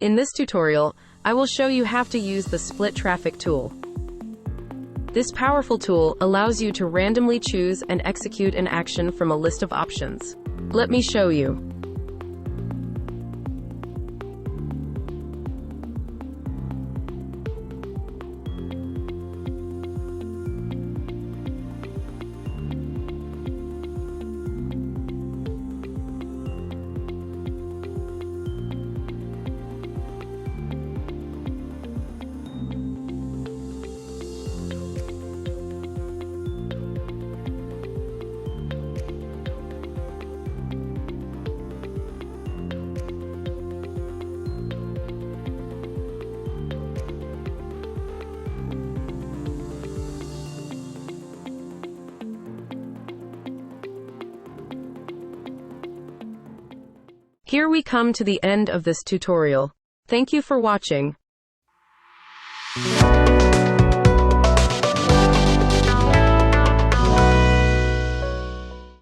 In this tutorial, I will show you how to use the Split Traffic tool. This powerful tool allows you to randomly choose and execute an action from a list of options. Let me show you. Here we come to the end of this tutorial. Thank you for watching.